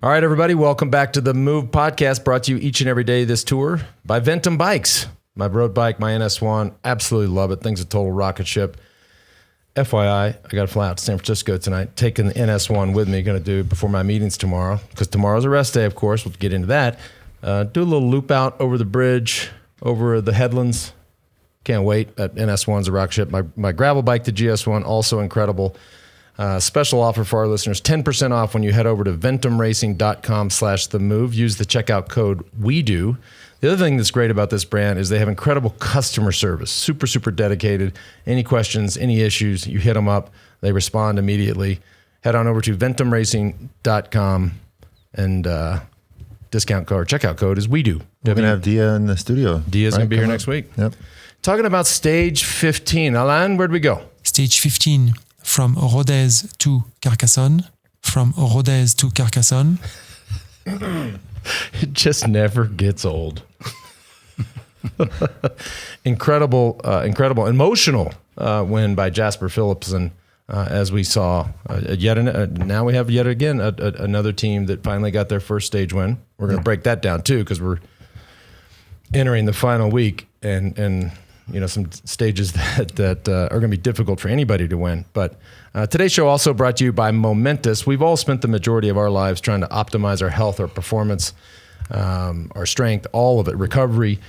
All right, everybody, welcome back to the Move podcast, brought to you each and every day this tour by Ventum Bikes. My road bike, my NS1, absolutely love it. Thing's a total rocket ship. FYI, I got to fly out to San Francisco tonight, taking the NS1 with me. Going to do it before my meetings tomorrow, because tomorrow's a rest day, of course. We'll get into that. Do a little loop out over the bridge, over the headlands. Can't wait. That NS1's a rocket ship. My gravel bike, the GS1, also incredible. Special offer for our listeners, 10% off when you head over to ventumracing.com/themove. Use the checkout code WEDO. The other thing that's great about this brand is they have incredible customer service, super, super dedicated. Any questions, any issues, you hit them up. They respond immediately. Head on over to ventumracing.com and discount code or checkout code is WEDO. We're going to have Dia in the studio. Dia's going to be here next week. Yep. Talking about stage 15. Alain, where'd we go? Stage 15. From Rodez to Carcassonne. From Rodez to Carcassonne. It just never gets old. Incredible, emotional win by Jasper Philipsen, as we saw. Now we have yet again another team that finally got their first stage win. We're going to break that down too, because we're entering the final week, and some stages that are going to be difficult for anybody to win. But today's show also brought to you by Momentous. We've all spent the majority of our lives trying to optimize our health, our performance, our strength, all of it, recovery.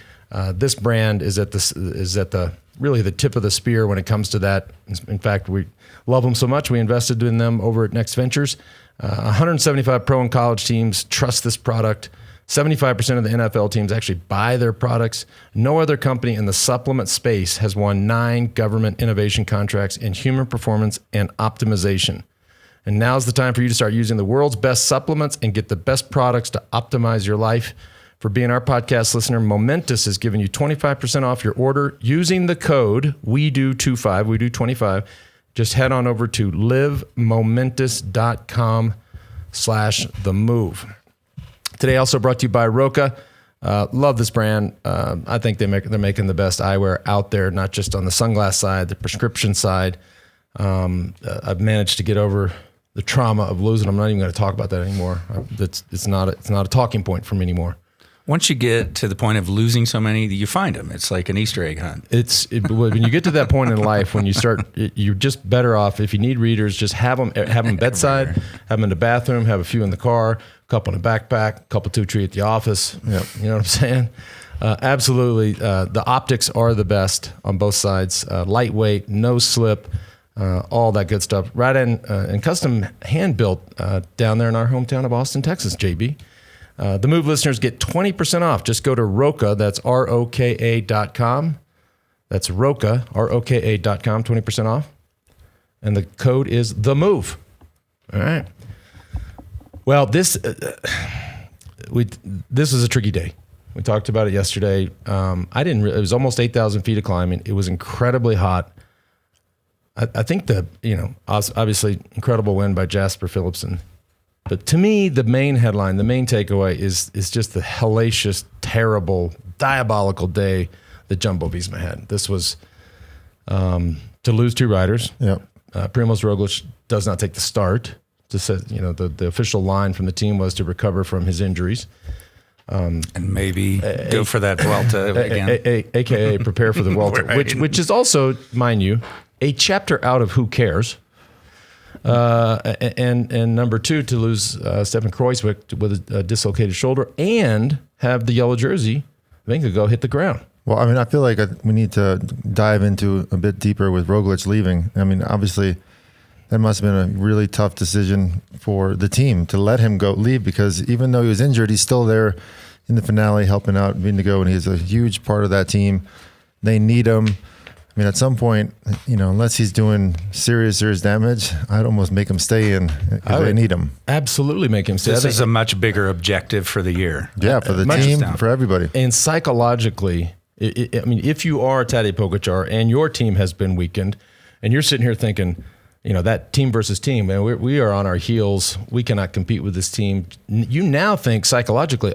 This brand is at the really the tip of the spear when it comes to that. In fact, we love them so much, we invested in them over at Next Ventures. 175 pro and college teams trust this product. 75% of the NFL teams actually buy their products. No other company in the supplement space has won 9 government innovation contracts in human performance and optimization. And now's the time for you to start using the world's best supplements and get the best products to optimize your life. For being our podcast listener, Momentous is giving you 25% off your order using the code WEDO25, WEDO25. Just head on over to livemomentous.com/themove. Today also brought to you by Roka. Love this brand. I think they're making the best eyewear out there, not just on the sunglass side, the prescription side. I've managed to get over the trauma of losing. I'm not even going to talk about that anymore. It's not a talking point for me anymore. Once you get to the point of losing so many, you find them. It's like an Easter egg hunt. When you get to that point in life, when you start, you're just better off. If you need readers, just have them bedside, have them in the bathroom, have a few in the car, a couple in the backpack, a couple 2-3 at the office. Yep. You know what I'm saying? Absolutely. The optics are the best on both sides. Lightweight, no slip, all that good stuff. Right in and custom hand built down there in our hometown of Austin, Texas, JB. The Move listeners get 20% off. Just go to Roka, that's ROKA.com. That's Roka, ROKA.com, 20% off. And the code is The Move. All right. Well, this was a tricky day. We talked about it yesterday. It was almost 8,000 feet of climbing. It was incredibly hot. I think obviously incredible win by Jasper Philipsen. But to me, the main headline, the main takeaway is just the hellacious, terrible, diabolical day that Jumbo-Visma had. This was to lose 2 riders. Yep. Primož Roglič does not take the start. The official line from the team was to recover from his injuries. And maybe go for that Vuelta again. AKA prepare for the Vuelta, Right. which is also, mind you, a chapter out of Who Cares. And number 2, to lose Stefan Kruijswijk with a dislocated shoulder and have the yellow jersey, Vingegaard, hit the ground. Well, I mean, I feel like we need to dive into a bit deeper with Roglič leaving. I mean, obviously, that must have been a really tough decision for the team to let him leave, because even though he was injured, he's still there in the finale helping out Vingegaard, and he's a huge part of that team. They need him. I mean, at some point, unless he's doing serious damage, I'd almost make him stay in because they need him. Absolutely make him stay. This is a much bigger objective for the year. Yeah, for the team, for everybody. And psychologically, if you are Tadej Pogačar and your team has been weakened, and you're sitting here thinking, that team versus team, man, we are on our heels. We cannot compete with this team. You now think psychologically,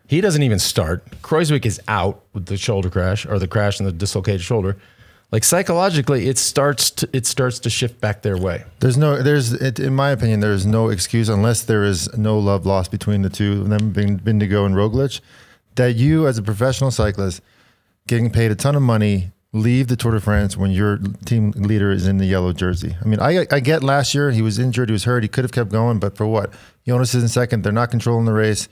he doesn't even start. Kruijswijk is out with the shoulder crash, or the crash and the dislocated shoulder. like psychologically, it starts to shift back their way. In my opinion, there's no excuse unless there is no love lost between the two of them, Vingegaard and Roglic, that you as a professional cyclist getting paid a ton of money leave the Tour de France when your team leader is in the yellow jersey. I mean, I get last year he was injured, he was hurt, he could have kept going, but for what? Jonas is in second, they're not controlling the race.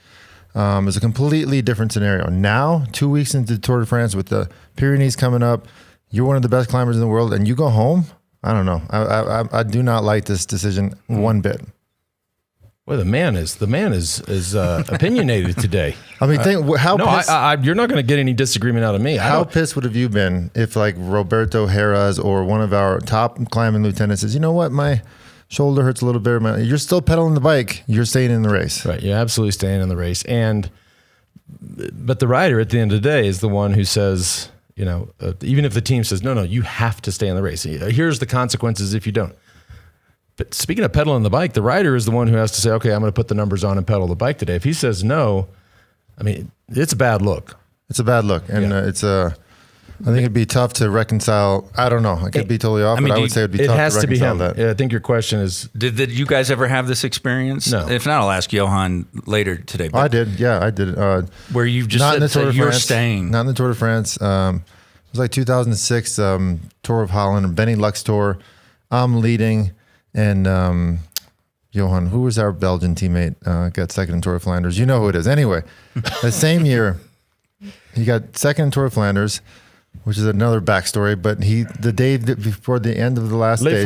It's a completely different scenario. Now, 2 weeks into the Tour de France with the Pyrenees coming up, you're one of the best climbers in the world, and you go home? I don't know. I do not like this decision one bit. Well, the man is opinionated today. I mean, how pissed, you're not going to get any disagreement out of me. How pissed would have you been if like Roberto Heras or one of our top climbing lieutenants says, you know what, my shoulder hurts a little bit. You're still pedaling the bike. You're staying in the race. Right. You're absolutely staying in the race. But the rider at the end of the day is the one who says, even if the team says, no, you have to stay in the race. Here's the consequences if you don't. But speaking of pedaling the bike, the rider is the one who has to say, okay, I'm going to put the numbers on and pedal the bike today. If he says no, I mean, it's a bad look. It's a bad look. And I think it'd be tough to reconcile. I don't know. I could be totally off, but I would say it'd be tough to reconcile that. Yeah, I think your question is... Did you guys ever have this experience? No. If not, I'll ask Johan later today. I did. Yeah, I did. Where you've just said you're staying. Not in the Tour de France. It was like 2006 Tour of Holland, Benny Lux Tour. I'm leading, and Johan, who was our Belgian teammate, got second in Tour of Flanders. You know who it is. Anyway, the same year, he got second in Tour of Flanders, which is another backstory. But the day before the end of the last stage,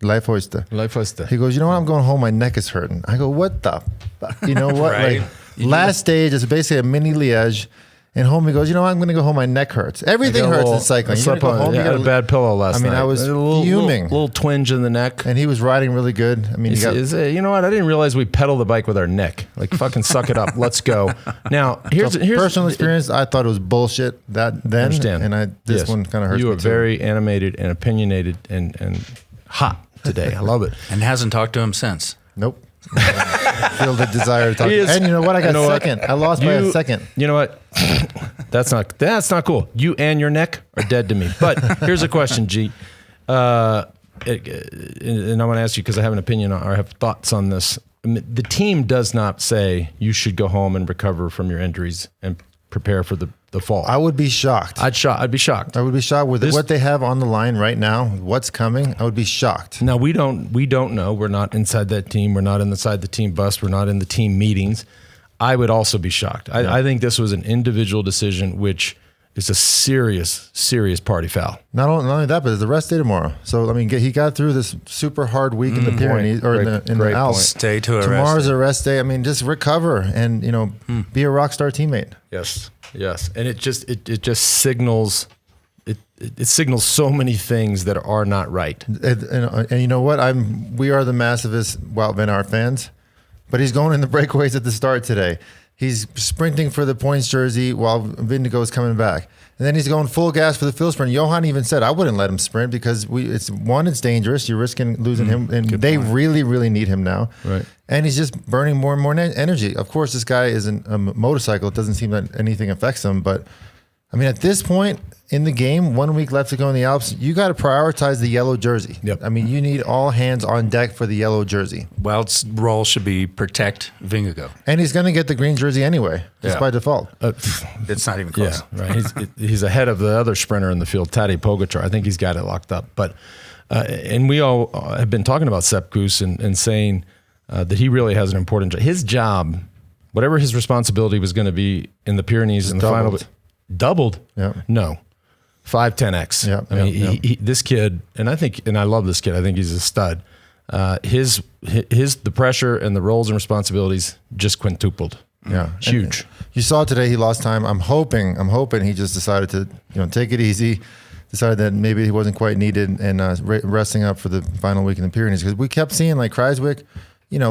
Leif Hoiste. He goes, you know what? I'm going home. My neck is hurting. I go, what the fuck? You know what? Right. Like, last stage is basically a mini Liège. And home he goes, you know what? I'm going to go home. My neck hurts. Everything hurts in cycling. I slept on. I had a bad pillow last night. I was fuming. Little twinge in the neck. And he was riding really good. I mean, you know what? I didn't realize we pedal the bike with our neck. Like, fucking suck it up. Let's go. Now, here's personal experience. I thought it was bullshit then. Understand. And this one kind of hurts me. You are very animated and opinionated and hot today. I love it. And hasn't talked to him since. Nope. Feel the desire to talk. And you know what? I got second. I lost by a second. You know what? That's not cool. You and your neck are dead to me. But here's a question, G. And I want to ask you because I have an opinion or I have thoughts on this. I mean, the team does not say you should go home and recover from your injuries and prepare for the fall. I would be shocked. I'd be shocked. I would be shocked with what they have on the line right now. What's coming? I would be shocked. Now we don't know. We're not inside that team. We're not inside the team bus. We're not in the team meetings. I would also be shocked. I think this was an individual decision, which is a serious party foul. Not only that, but it's the rest day tomorrow. So I mean, he got through this super hard week in the Pyrenees or in the Alps. Stay to a Tomorrow's a rest day. I mean, just recover and be a rock star teammate. Yes, and it just signals. It signals so many things that are not right. And you know what? We are the massivest Wout van Aert fans, but he's going in the breakaways at the start today. He's sprinting for the points jersey while Vingegaard is coming back. And then he's going full gas for the field sprint. Johan even said, I wouldn't let him sprint because it's dangerous. You're risking losing him. And they really, really need him now. Right. And he's just burning more and more energy. Of course, this guy isn't a motorcycle. It doesn't seem that anything affects him. But, I mean, at this point in the game, 1 week left to go in the Alps, you got to prioritize the yellow jersey. Yep. I mean, you need all hands on deck for the yellow jersey. Wout's role should be protect Vingegaard. And he's going to get the green jersey anyway, just by default. It's not even close. Yeah, right. He's ahead of the other sprinter in the field, Tadej Pogačar. I think he's got it locked up. But and we all have been talking about Sepp Kuss and saying that he really has an important job. His job, whatever his responsibility was going to be in the Pyrenees in the final, doubled? Yeah. No. 5-10x. Yeah, I mean, he, this kid, and I love this kid. I think he's a stud. The pressure and the roles and responsibilities just quintupled. Yeah, huge. And you saw today he lost time. I'm hoping he just decided to take it easy. Decided that maybe he wasn't quite needed and resting up for the final week in the Pyrenees because we kept seeing like Kruijswijk,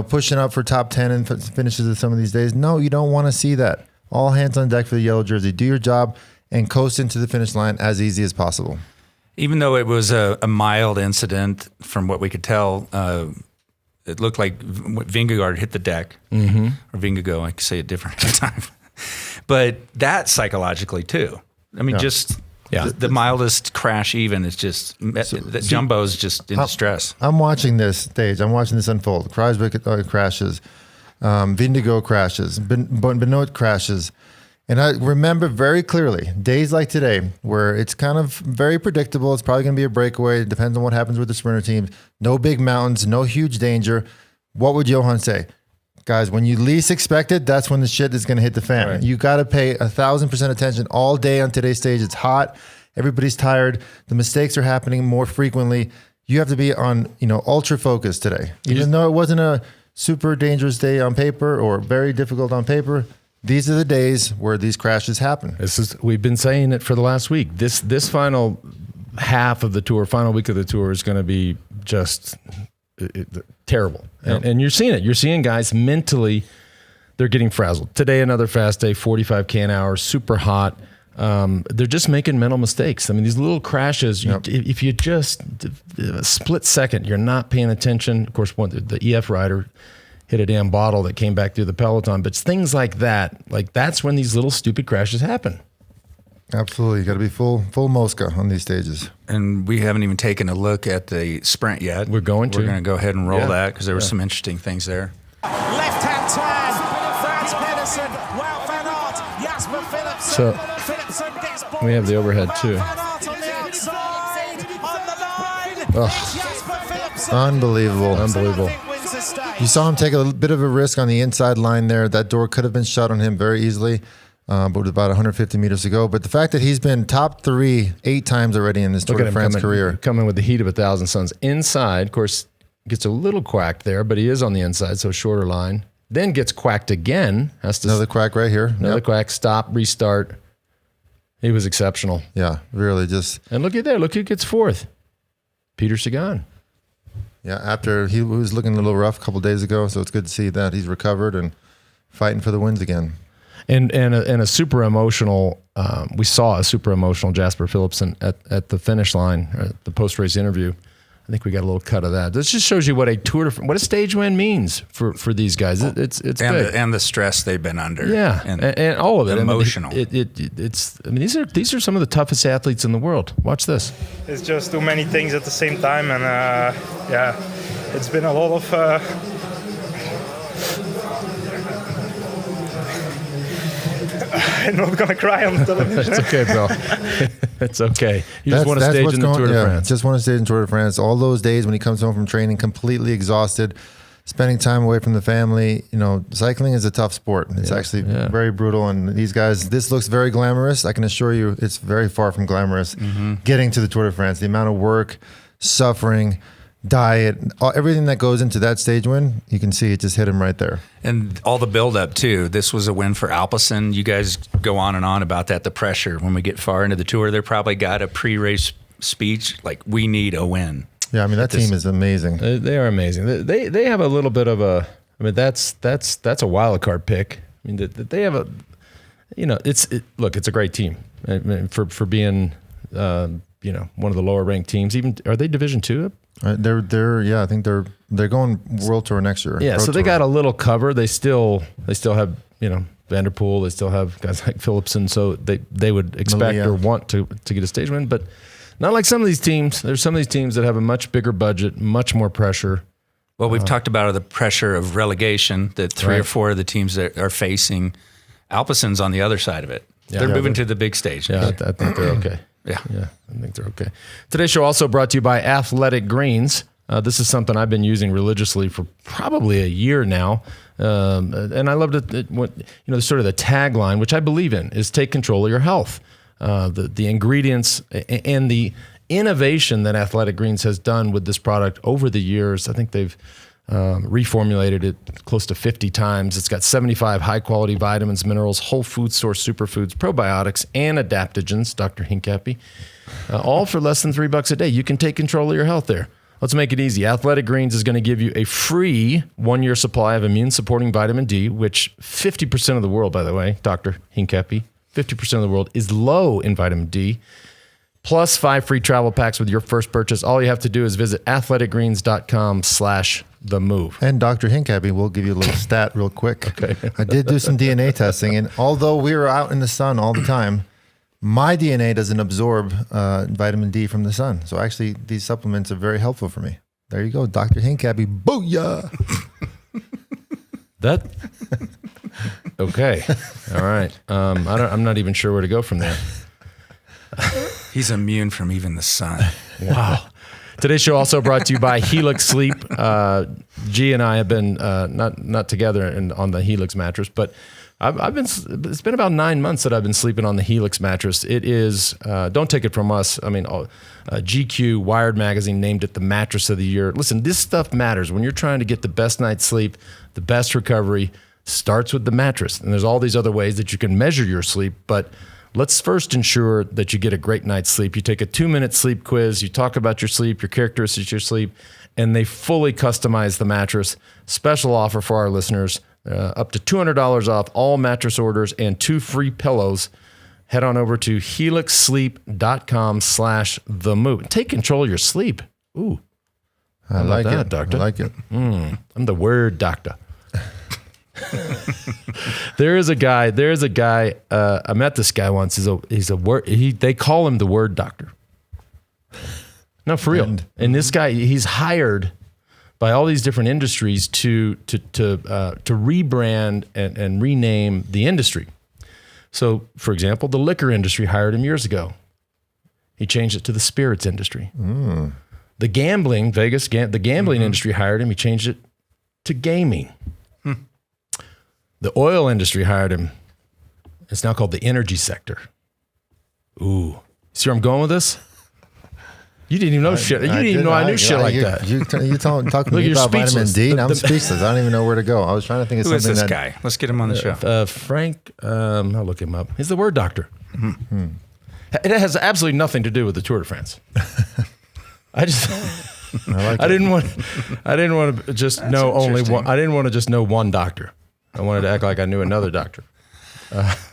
pushing up for top 10 and finishes of some of these days. No, you don't want to see that. All hands on deck for the yellow jersey. Do your job and coast into the finish line as easy as possible. Even though it was a mild incident, from what we could tell, it looked like Vingegaard hit the deck. Mm-hmm. Or Vingegaard, I can say it different every time. But that psychologically too. I mean, just Yeah. The mildest crash even is just Jumbo's just in distress. I'm watching this stage. I'm watching this unfold. Kreisbeck crashes. Vindigo crashes. Benoit crashes. And I remember very clearly days like today where it's kind of very predictable. It's probably going to be a breakaway. It depends on what happens with the sprinter teams. No big mountains, no huge danger. What would Johan say? Guys, when you least expect it, that's when the shit is going to hit the fan. Right. You got to pay 1,000% attention all day on today's stage. It's hot. Everybody's tired. The mistakes are happening more frequently. You have to be on, ultra focused today. Even though it wasn't a super dangerous day on paper or very difficult on paper, these are the days where these crashes happen. We've been saying it for the last week. This final half of the tour, final week of the tour is going to be just terrible. Yep. And you're seeing it. You're seeing guys mentally, they're getting frazzled. Today, another fast day, 45K an hour, super hot. They're just making mental mistakes. I mean, these little crashes, if you just a split second, you're not paying attention. Of course, the EF rider hit a damn bottle that came back through the peloton. But it's things like that, that's when these little stupid crashes happen. Absolutely. You got to be full Mosca on these stages. And we haven't even taken a look at the sprint yet. We're going to go ahead and roll that because there were some interesting things there. Left-hand turn, Frans Pedersen, Wout van Aert, Jasper Philipsen. So Philipsen gets ball. we have the overhead too. Van Aert on the outside, on the line. Oh. Jasper Philipsen. Unbelievable. You saw him take a bit of a risk on the inside line there. That door could have been shut on him very easily, but with about 150 meters to go. But the fact that he's been top 3 8 times already in this Tour de France career. Coming with the heat of 1,000 suns. Inside, of course, gets a little quacked there, but he is on the inside, so shorter line. Then gets quacked again. Another quack right here. Another quack, stop, restart. He was exceptional. Yeah, really just. And look at there. Look who gets fourth. Peter Sagan. Yeah, after he was looking a little rough a couple of days ago, so it's good to see that he's recovered and fighting for the wins again. And a super emotional, we saw a super emotional Jasper Philipsen at the finish line, at the post-race interview. I think we got a little cut of that. This just shows you what a stage win means for these guys. It's big. And the stress they've been under. Yeah, and all of it. Emotional. These are some of the toughest athletes in the world. Watch this. It's just too many things at the same time, and it's been a lot of. I'm not gonna cry on the television. It's okay, bro. It's okay. You just want to stage in the Tour de France. Just want to stage in Tour de France. All those days when he comes home from training, completely exhausted, spending time away from the family. Cycling is a tough sport. It's actually very brutal. And these guys, this looks very glamorous. I can assure you, it's very far from glamorous. Mm-hmm. Getting to the Tour de France, the amount of work, suffering, diet, everything that goes into that stage win, you can see it just hit him right there. And all the build-up, too. This was a win for Alpecin. You guys go on and on about that, the pressure. When we get far into the Tour, they probably got a pre-race speech like, we need a win. Yeah, I mean, that team is amazing. They are amazing. They have a little bit of a, I mean, that's a wild card pick. I mean, they have a, look, it's a great team. I mean, for being, one of the lower ranked teams. Even, are they Division II? I think they're going World Tour next year. Yeah, so they got a little cover. They still have Van der Poel. They still have guys like Philipsen. So they would expect or want to get a stage win, but not like some of these teams. There's some of these teams that have a much bigger budget, much more pressure. Well, we've talked about the pressure of relegation that 3 or 4 of the teams that are facing. Alpecin's on the other side of it. Yeah, they're moving to the big stage. Yeah, I think they're okay. Yeah, I think they're okay. Today's show also brought to you by Athletic Greens. This is something I've been using religiously for probably a year now, and I loved it. Sort of the tagline, which I believe in, is "Take control of your health." The ingredients and the innovation that Athletic Greens has done with this product over the years. I think they've reformulated it close to 50 times. It's got 75 high-quality vitamins, minerals, whole food source superfoods, probiotics, and adaptogens, Dr. Hincapie, all for less than $3 a day. You can take control of your health there. Let's make it easy. Athletic Greens is going to give you a free 1-year supply of immune-supporting vitamin D, which 50% of the world, by the way, Dr. Hincapie, 50% of the world is low in vitamin D. Plus 5 free travel packs with your first purchase. All you have to do is visit athleticgreens.com/TheMove. And Dr. Hincapie will give you a little stat real quick. Okay. I did do some DNA testing, and although we were out in the sun all the time, my DNA doesn't absorb vitamin D from the sun. So actually, these supplements are very helpful for me. There you go, Dr. Hincapie. Booyah! That okay. All right. I'm not even sure where to go from there. He's immune from even the sun. Wow. Today's show also brought to you by Helix Sleep. G and I have been not together on the Helix mattress, but it's been about 9 months that I've been sleeping on the Helix mattress. It is, don't take it from us. I mean, GQ, Wired Magazine named it the mattress of the year. Listen, this stuff matters. When you're trying to get the best night's sleep, the best recovery starts with the mattress. And there's all these other ways that you can measure your sleep, but let's first ensure that you get a great night's sleep. You take a 2-minute sleep quiz, you talk about your sleep, your characteristics of your sleep, and they fully customize the mattress. Special offer for our listeners, up to $200 off all mattress orders and 2 free pillows. Head on over to helixsleep.com/themove. Take control of your sleep. Ooh. I like that, it, doctor? I like it. I'm the word doctor. There is a guy. I met this guy once. They call him the word doctor. No, for real. And this guy, he's hired by all these different industries to rebrand and rename the industry. So, for example, the liquor industry hired him years ago. He changed it to the spirits industry. The gambling, the gambling industry hired him. He changed it to gaming. The oil industry hired him. It's now called the energy sector. Ooh. See where I'm going with this? You didn't even know shit. You didn't even know I knew shit like that. You talking to me about vitamin D, and I'm speechless. I don't even know where to go. I was trying to think of Who is something this guy? Let's get him on the show. Frank, I'll look him up. He's the word doctor. It has absolutely nothing to do with the Tour de France. I didn't want to just know only one. I didn't want to just know one doctor. I wanted to act like I knew another doctor.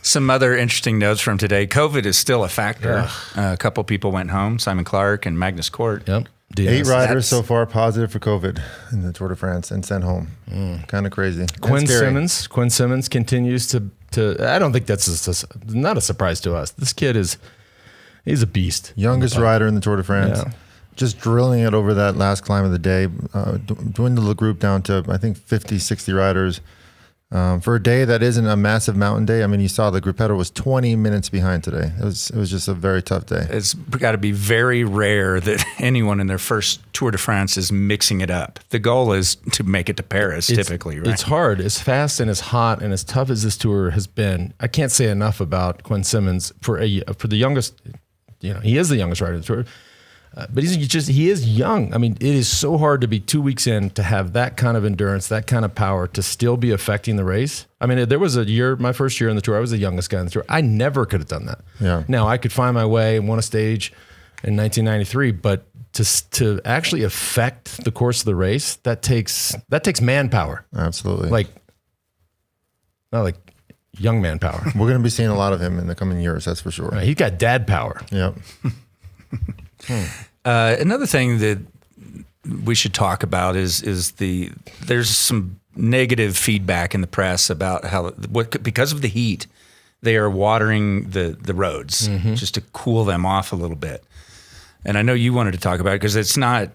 Some other interesting notes from today. COVID is still a factor. A couple people went home, Simon Clark and Magnus Cort. Yep. 8 riders so far positive for COVID in the Tour de France and sent home. Kind of crazy. Quinn Simmons continues to. I don't think that's not a surprise to us. This kid he's a beast. Youngest rider in the Tour de France. Yeah. Just drilling it over that last climb of the day. Dwindled the group down to, I think, 50, 60 riders. For a day that isn't a massive mountain day, I mean, you saw the Gruppetto was 20 minutes behind today. It was just a very tough day. It's got to be very rare that anyone in their first Tour de France is mixing it up. The goal is to make it to Paris, typically, right? It's hard. As fast and as hot and as tough as this tour has been, I can't say enough about Quinn Simmons for the youngest. He is the youngest rider of the tour. But he is young. I mean, it is so hard to be 2 weeks in to have that kind of endurance, that kind of power to still be affecting the race. I mean, there was a year, my first year on the tour, I was the youngest guy on the tour. I never could have done that. Yeah. Now, I could find my way and won a stage in 1993, but to actually affect the course of the race, that takes manpower. Absolutely. Not like young manpower. We're going to be seeing a lot of him in the coming years, that's for sure. He's got dad power. Yep. Another thing that we should talk about is there's some negative feedback in the press about how because of the heat, they are watering the roads just to cool them off a little bit. And I know you wanted to talk about it because it's not.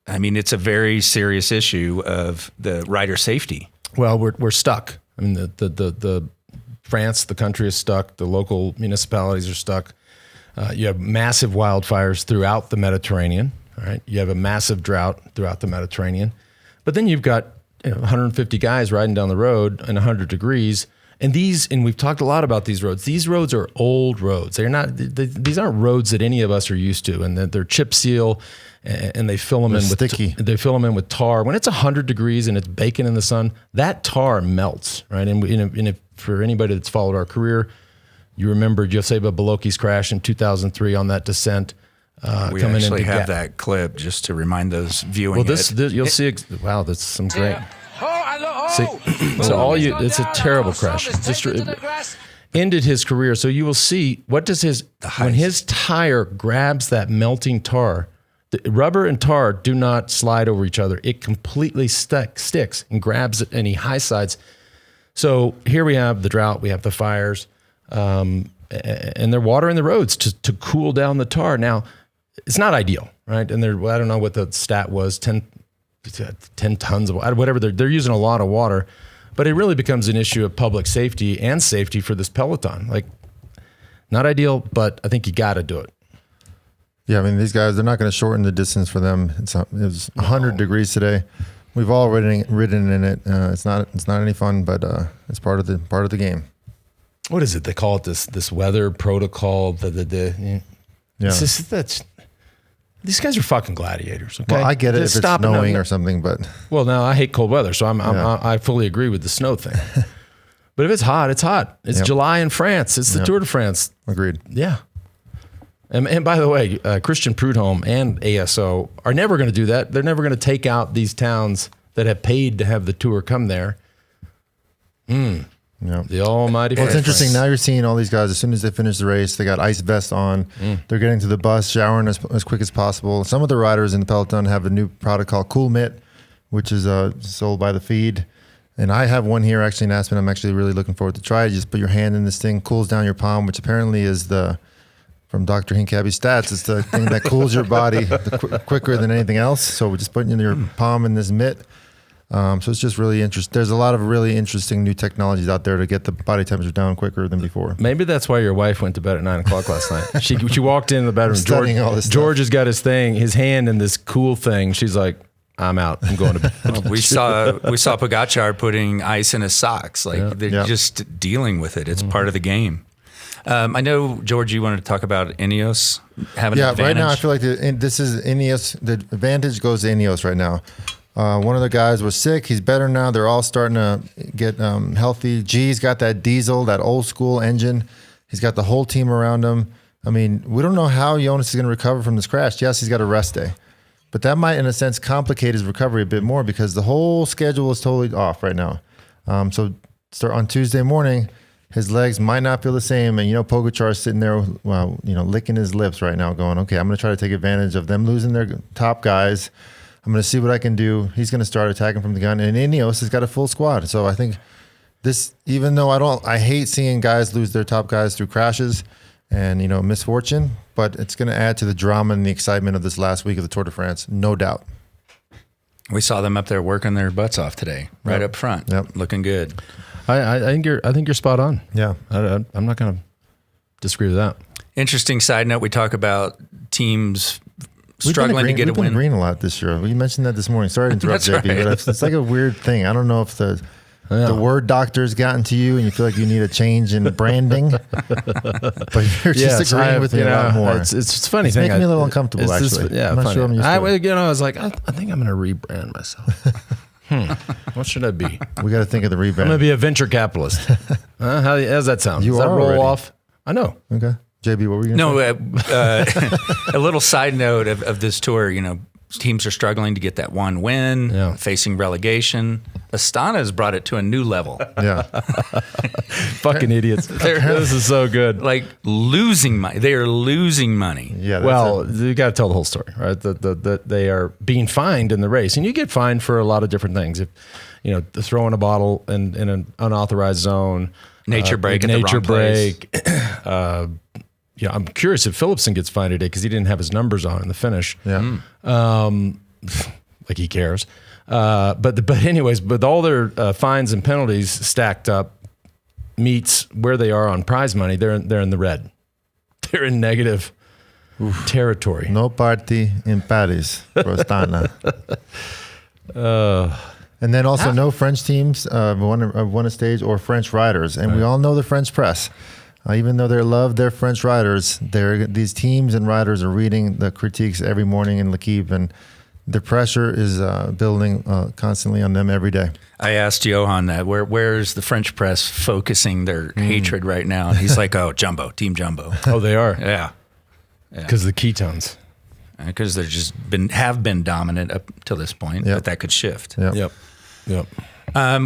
I mean, it's a very serious issue of the rider safety. Well, we're stuck. I mean, the France, the country is stuck. The local municipalities are stuck. You have massive wildfires throughout the Mediterranean. All right, you have a massive drought throughout the Mediterranean, but then you've got 150 guys riding down the road in 100 degrees. And we've talked a lot about these roads. These roads are old roads. They're not. These aren't roads that any of us are used to, and they're chip seal, and they fill them sticky. They fill them in with tar. When it's 100 degrees and it's baking in the sun, that tar melts, right? And if, for anybody that's followed our career, you remember Joseba Bolocchi's crash in 2003 on that descent. We actually have that clip just to remind those viewing. Well, you'll see. Wow, that's some great. It's a terrible crash. Just ended his career. So you will see what does when his tire grabs that melting tar. The rubber and tar do not slide over each other. It completely sticks and grabs it, and he high sides. So here we have the drought. We have the fires. and they're watering the roads to cool down the tar. Now, it's not ideal, right? And I don't know what the stat was, 10 tons of whatever. They're using a lot of water, but it really becomes an issue of public safety and safety for this peloton. Like, not ideal, but I think you got to do it. Yeah, I mean, these guys, they're not going to shorten the distance for them. It was 100 degrees today. We've all ridden in it. It's not any fun, but it's part of the game. What is it? They call it this weather protocol. Yeah. These guys are fucking gladiators. Okay, Well, I get it Just if it's stop snowing or something, but well, no, I hate cold weather, so I fully agree with the snow thing. But if it's hot, it's hot. It's July in France. It's the Tour de France. agreed. Yeah. And by the way, Christian Prudhomme and ASO are never going to do that. They're never going to take out these towns that have paid to have the tour come there. Yeah. The almighty. Well, it's France. interesting. Now you're seeing all these guys, as soon as they finish the race, they got ice vests on. They're getting to the bus, showering as quick as possible. Some of the riders in the peloton have a new product called Cool Mitt, which is sold by the feed. And I have one here actually in Aspen. I'm actually really looking forward to try it. You just put your hand in this thing, cools down your palm, which apparently is from Dr. Hincapie's stats, it's the thing that cools your body quicker than anything else. So we're just putting your palm in this mitt. So it's just really interesting. There's a lot of really interesting new technologies out there to get the body temperature down quicker than before. Maybe that's why your wife went to bed at 9:00 last night. She walked in the bedroom. Studying all this stuff. George has got his hand in this cool thing. She's like, I'm out. I'm going to bed. We saw Pogacar putting ice in his socks. Like they're just dealing with it. It's part of the game. I know, George, you wanted to talk about Ineos having an advantage. Right now I feel like this is Ineos. The advantage goes to Ineos right now. One of the guys was sick. He's better now. They're all starting to get healthy. G's got that diesel, that old school engine. He's got the whole team around him. I mean, we don't know how Jonas is going to recover from this crash. Yes, he's got a rest day. But that might, in a sense, complicate his recovery a bit more because the whole schedule is totally off right now. So start on Tuesday morning, his legs might not feel the same. And, Pogacar is sitting there, licking his lips right now going, okay, I'm going to try to take advantage of them losing their top guys. I'm going to see what I can do. He's going to start attacking from the gun. And Ineos has got a full squad. So I think this, even though I hate seeing guys lose their top guys through crashes and, misfortune, but it's going to add to the drama and the excitement of this last week of the Tour de France, no doubt. We saw them up there working their butts off today, right up front, looking good. I think you're spot on. Yeah. I'm not going to disagree with that. Interesting side note, we talk about teams struggling to get a win. We've been green a lot this year. We mentioned that this morning. Sorry to interrupt, JP, right. but it's like a weird thing. I don't know if the word doctor's gotten to you and you feel like you need a change in branding, but you're just agreeing with me a lot more. It's funny. It's making me a little uncomfortable, actually. I'm not funny. sure I'm used to it. I was like, I think I'm going to rebrand myself. What should I be? We got to think of the rebrand. I'm going to be a venture capitalist. How's that sound? You Does that are roll already. off? I know. Okay. JB, what were you going to say? No, a little side note of this tour, teams are struggling to get that one win, facing relegation. Astana has brought it to a new level. Yeah. Fucking idiots. This is so good. Like losing money. They are losing money. Yeah. You got to tell the whole story, right? That they are being fined in the race, and you get fined for a lot of different things. If throwing a bottle in an unauthorized zone, nature break, at the wrong place. I'm curious if Philipsen gets fined today because he didn't have his numbers on in the finish. Yeah. Like he cares. But anyways, with all their fines and penalties stacked up, meets where they are on prize money, they're in the red. They're in negative territory. No party in Paris for Astana. And then also no French teams won a stage or French riders. And we all know the French press. Even though they love their French riders, these teams and riders are reading the critiques every morning in L'Equipe, and the pressure is building constantly on them every day. I asked Johan that. Where's the French press focusing their hatred right now? And he's like, oh, Jumbo, Team Jumbo. Oh, they are? Yeah. Because the ketones. Because they're have been dominant up till this point, but that could shift. Yep.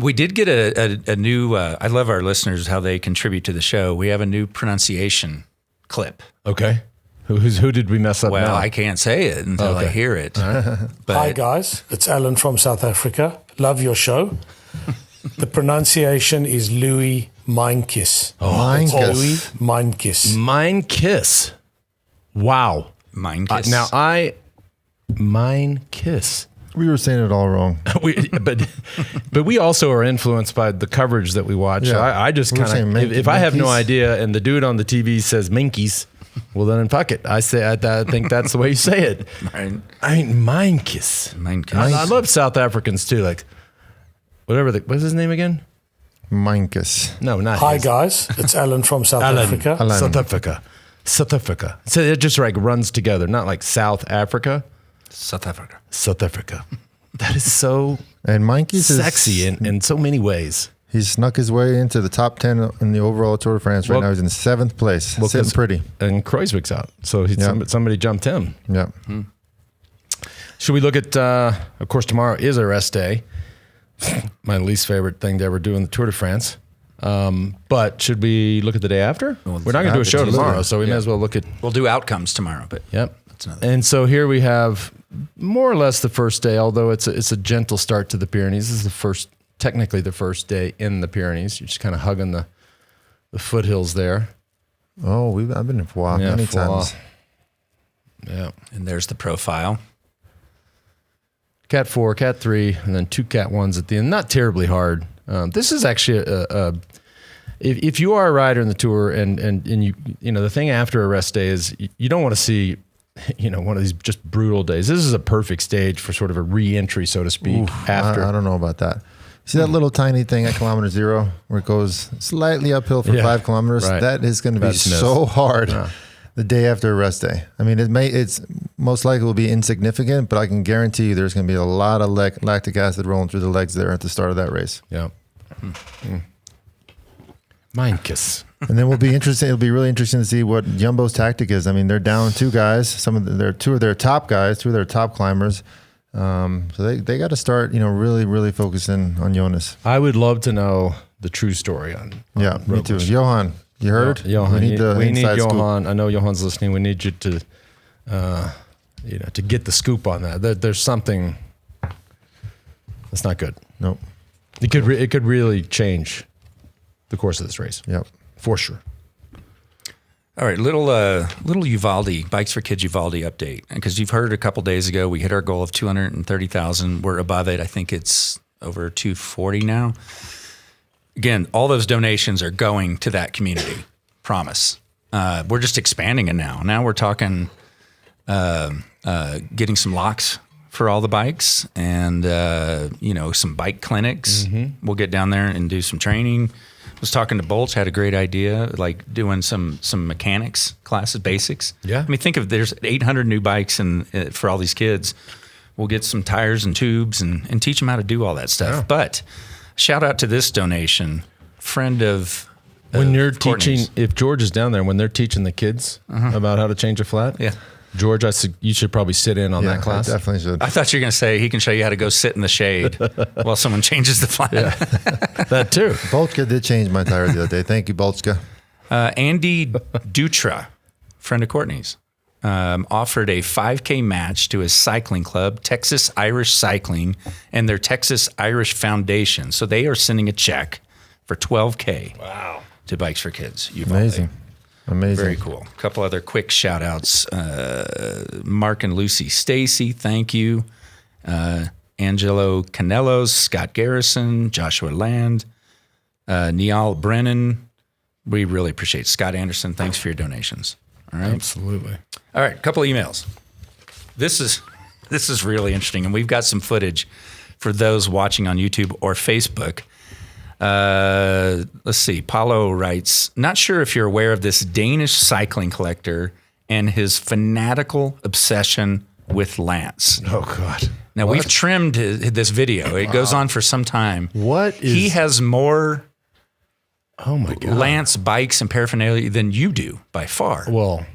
We did get a new, I love our listeners, how they contribute to the show. We have a new pronunciation clip. Okay. Who did we mess up now? Well, I can't say it until I hear it. But Hi, guys. It's Alan from South Africa. Love your show. The pronunciation is Louis Mind Kiss. Mind Kiss. Mind Kiss. Mind Kiss. Wow. Mind Kiss. Mind Kiss. We were saying it all wrong. But we also are influenced by the coverage that we watch. Yeah. I just We were kind saying of, if I have no Minkies. idea and the dude on the TV says Minkies, well then fuck it. I think that's the way you say it. Right. I mean, Mind Kiss. Mind Kiss. I love South Africans too. Like what's his name again? Mind Kiss. No, not Hi his. guys, it's Alan from South Alan. Africa. Alan. South Africa. So it just like runs together, not like South Africa. South Africa. South Africa. That is so And Mind Kiss is sexy in so many ways. He snuck his way into the top 10 in the overall Tour de France. Right Well- now he's in 7th place. Sitting 'cause- pretty. And Kreuzwig's out, so somebody jumped him. Yeah. Should we look at? Of course, tomorrow is a rest day. My least favorite thing to ever do in the Tour de France. But should we look at the day after? We're not going to do a show absolutely. tomorrow, so we may as well look at. We'll do outcomes tomorrow, but Yep. that's another. And so here we have more or less the first day, although it's a gentle start to the Pyrenees. This is technically the first day in the Pyrenees. You're just kind of hugging the foothills there. Oh, I've been in Foix many Foix. times. Yeah. And there's the profile. Cat 4, Cat 3, and then 2 Cat 1s at the end. Not terribly hard. This is actually if you are a rider in the Tour and you know the thing after a rest day is you don't want to see one of these just brutal days. This is a perfect stage for sort of a re-entry, so to speak. After I don't know about that. See that little tiny thing at kilometer 0 where it goes slightly uphill for 5 kilometers? Right. That is going to be That's missed. so hard the day after a rest day. I mean, it's most likely will be insignificant, but I can guarantee you there's going to be a lot of lactic acid rolling through the legs there at the start of that race. Yeah. Mind Kiss. And then will be interesting. It'll be really interesting to see what Jumbo's tactic is. I mean, they're down 2 guys. Two of their top guys, 2 of their top climbers. So they got to start, really, really focusing on Jonas. I would love to know the true story on Yeah, me too. Johan, you heard? Johan, we need the we need inside scoop. Johan. I know Johan's listening. We need you to, to get the scoop on that. There's something that's not good. Nope. It could really change the course of this race. Yep. For sure. All right, little Uvalde, Bikes for Kids Uvalde update. Because you've heard a couple days ago, we hit our goal of 230,000. We're above it. I think it's over 240 now. Again, all those donations are going to that community. Promise. We're just expanding it now. Now we're talking getting some locks for all the bikes and, some bike clinics. Mm-hmm. We'll get down there and do some training. Was talking to Bolch, had a great idea, like doing some mechanics classes, basics. Yeah. I mean, think of there's 800 new bikes and for all these kids. We'll get some tires and tubes and teach them how to do all that stuff. Yeah. But shout out to this donation, friend of When you're Courtney's. teaching, if George is down there, when they're teaching the kids about how to change a flat, Yeah. George, you should probably sit in on Yeah, that class. I definitely should. I thought you were going to say he can show you how to go sit in the shade while someone changes the flat. That too. Bolchka did change my tire the other day. Thank you, Bolchka. Andy Dutra, friend of Courtney's, offered a 5K match to his cycling club, Texas Irish Cycling, and their Texas Irish Foundation. So they are sending a check for $12K. Wow. To Bikes for Kids. Uvalde. Amazing. Very cool. A couple other quick shout outs. Mark and Lucy Stacy, thank you. Angelo Canelos, Scott Garrison, Joshua Land, Neal Brennan. We really appreciate it. Scott Anderson, thanks for your donations. All right. Absolutely. All right, a couple of emails. This is really interesting, and we've got some footage for those watching on YouTube or Facebook. Let's see. Paulo writes, not sure if you're aware of this Danish cycling collector and his fanatical obsession with Lance. Oh God. Now, we've trimmed this video. It goes on for some time. What is? He has more Oh my God. Lance bikes and paraphernalia than you do by far. Well,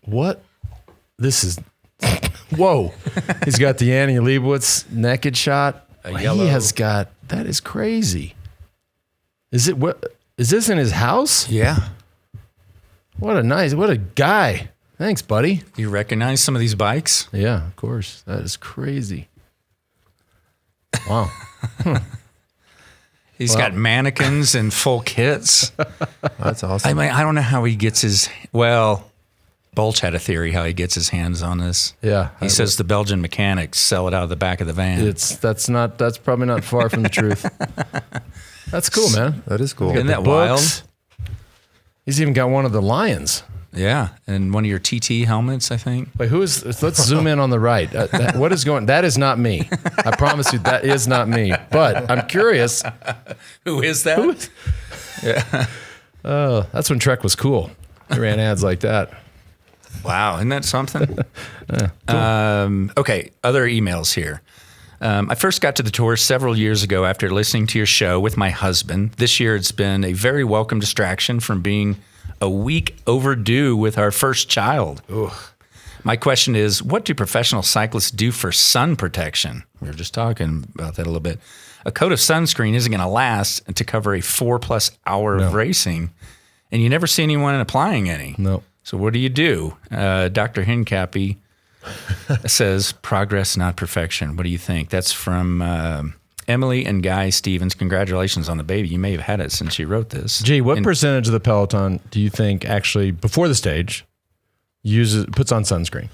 what? This is. Whoa. He's got the Annie Leibovitz naked shot. yellow- He has got. That is crazy. Is it what? Is this in his house? Yeah. What a guy. Thanks, buddy. You recognize some of these bikes? Yeah, of course. That is crazy. Wow. He's got mannequins and full kits. That's awesome. I mean, I don't know how he gets his. Well, Bolch had a theory how he gets his hands on this. Yeah, He says the Belgian mechanics sell it out of the back of the van. That's probably not far from the truth. That's cool, man. That is cool. Isn't that Books. wild? He's even got one of the lions. Yeah, and one of your TT helmets, I think. Wait, let's zoom in on the right. What is going? That is not me. I promise you, that is not me. But I'm curious. Who is that? Yeah. Oh, that's when Trek was cool. He ran ads like that. Wow, isn't that something? Okay, other emails here. I first got to the tour several years ago after listening to your show with my husband. This year it's been a very welcome distraction from being a week overdue with our first child. Ugh. My question is, what do professional cyclists do for sun protection? We were just talking about that a little bit. A coat of sunscreen isn't going to last to cover a 4+ hour of racing, and you never see anyone applying any. No. So what do? Dr. Hincappy says, progress, not perfection. What do you think? That's from Emily and Guy Stevens. Congratulations on the baby. You may have had it since you wrote this. Gee, what percentage of the peloton do you think actually, before the stage, puts on sunscreen?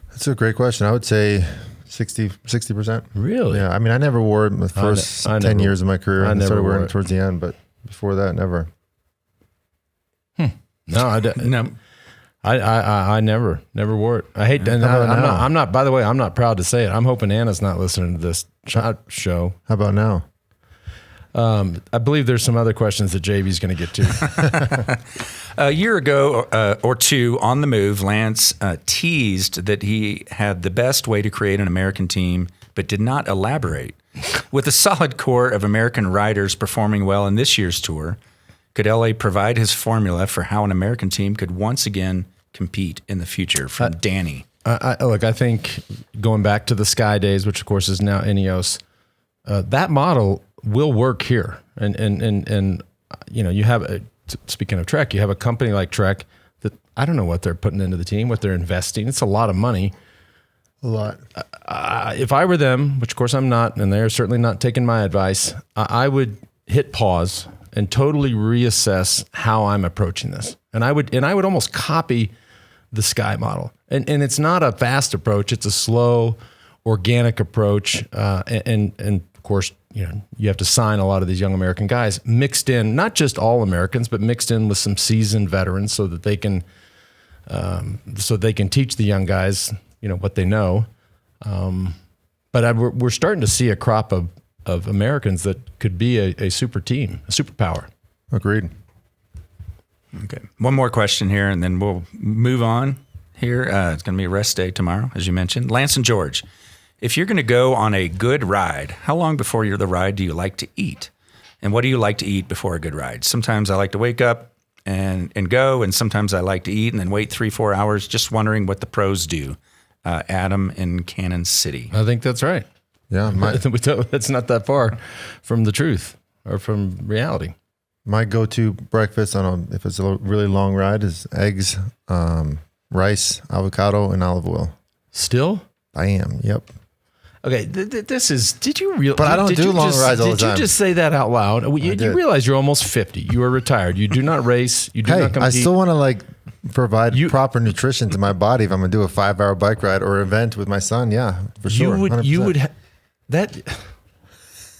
That's a great question. I would say 60%. Really? Yeah. I mean, I never wore it in the first 10 years of my career. I started wearing it towards the end, but before that, never. No, No. I never wore it. I hate that. I'm not, by the way, I'm not proud to say it. I'm hoping Anna's not listening to this show. How about now? I believe there's some other questions that JV's going to get to. A year ago or two on the move, Lance teased that he had the best way to create an American team, but did not elaborate. With a solid core of American riders performing well in this year's tour, could LA provide his formula for how an American team could once again compete in the future? From Danny. Look, I think going back to the Sky Days, which of course is now Ineos, that model will work here. And you know, you have speaking of Trek, you have a company like Trek that I don't know what they're putting into the team, what they're investing. It's a lot of money. A lot. If I were them, which of course I'm not, and they're certainly not taking my advice, I would hit pause and totally reassess how I'm approaching this. And I would almost copy the Sky model. And it's not a fast approach. It's a slow, organic approach. And of course, you know, you have to sign a lot of these young American guys mixed in, not just all Americans, but mixed in with some seasoned veterans so that they can teach the young guys, you know, what they know. But we're starting to see a crop of Americans that could be a super team, a superpower. Agreed. Okay. One more question here, and then we'll move on here. It's going to be a rest day tomorrow, as you mentioned. Lance and George, if you're going to go on a good ride, how long before the ride do you like to eat? And what do you like to eat before a good ride? Sometimes I like to wake up and go, and sometimes I like to eat and then wait 3-4 hours, just wondering what the pros do. Adam in Cannon City. I think that's right. Yeah. That's not that far from the truth or from reality. My go-to breakfast if it's a really long ride is eggs, rice, avocado, and olive oil. Still? I am. Yep. Okay, this is. Did you realize? But I don't do long rides all the time. Did you just say that out loud? You realize you're almost 50. You are retired. You do not race. You do not compete. I still want to provide proper nutrition to my body if I'm going to do a 5-hour bike ride or event with my son. Yeah, for sure.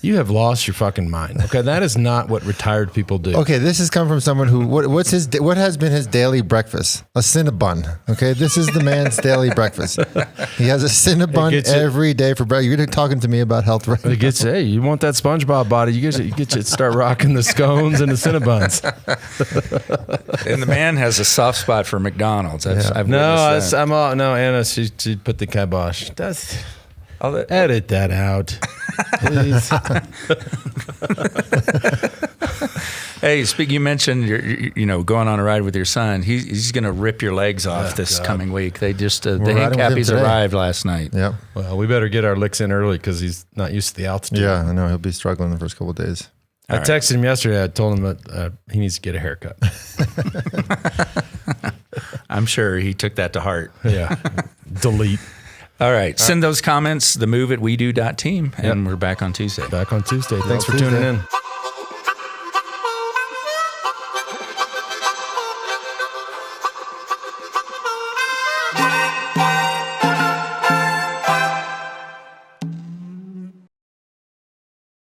You have lost your fucking mind. Okay, that is not what retired people do. Okay, this has come from someone who what has been his daily breakfast? A Cinnabon. Okay, this is the man's daily breakfast. He has a Cinnabon every day for breakfast. You're talking to me about health right now. Hey, you want that SpongeBob body? You get to start rocking the scones and the Cinnabons. And the man has a soft spot for McDonald's. I've noticed that. Anna, she put the kibosh. Edit that out, please. Hey, you mentioned you're going on a ride with your son. He's going to rip your legs off this coming week. They just the Hincappies arrived last night. Yep. Well, we better get our licks in early because he's not used to the altitude. Yeah, I know he'll be struggling the first couple of days. I texted him yesterday. I told him that he needs to get a haircut. I'm sure he took that to heart. Yeah. Delete. All right. Send those comments, themove@wedo.team, and we're back on Tuesday. Thanks for tuning in.